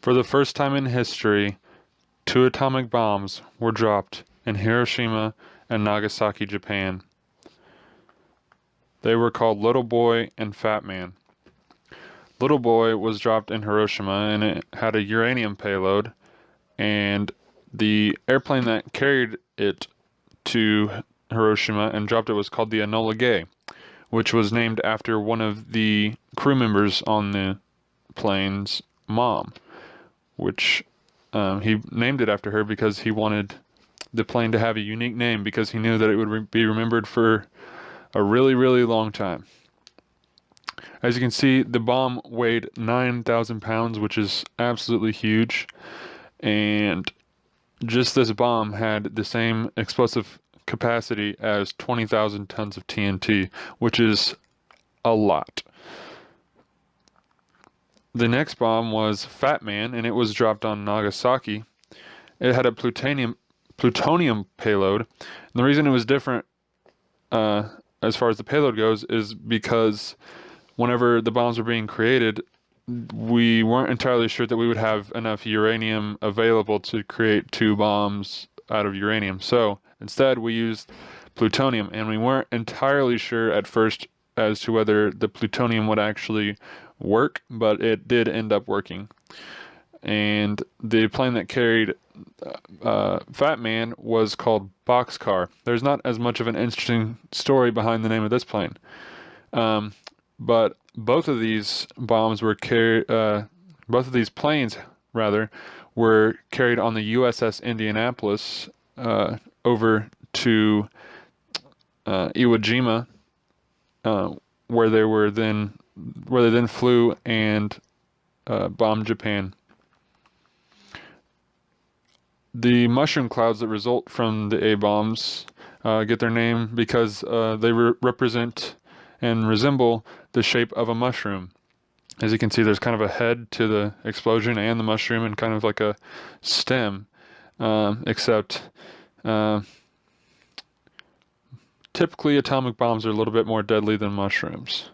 For the first time in history, two atomic bombs were dropped in Hiroshima and Nagasaki, Japan. They were called Little Boy and Fat Man. Little Boy was dropped in Hiroshima and it had a uranium payload, and the airplane that carried it to Hiroshima and dropped it was called the Enola Gay, which was named after one of the crew members on the plane's mom, which he named it after her because he wanted the plane to have a unique name because he knew that it would be remembered for a really, really long time. As you can see, the bomb weighed 9,000 pounds, which is absolutely huge. And just this bomb had the same explosive capacity as 20,000 tons of TNT, which is a lot. The next bomb was Fat Man, and it was dropped on Nagasaki. It had a plutonium payload. And the reason it was different as far as the payload goes is because whenever the bombs were being created, we weren't entirely sure that we would have enough uranium available to create two bombs out of uranium. So instead, we used plutonium, and we weren't entirely sure at first as to whether the plutonium would actually work, but it did end up working. And the plane that carried Fat Man was called Boxcar. There's not as much of an interesting story behind the name of this plane. But both of these bombs were carried, both of these planes, rather, were carried on the USS Indianapolis over to Iwo Jima, where they then flew and bombed Japan. The mushroom clouds that result from the A-bombs get their name because they represent and resemble the shape of a mushroom. As you can see, there's kind of a head to the explosion and the mushroom and kind of like a stem, except typically atomic bombs are a little bit more deadly than mushrooms.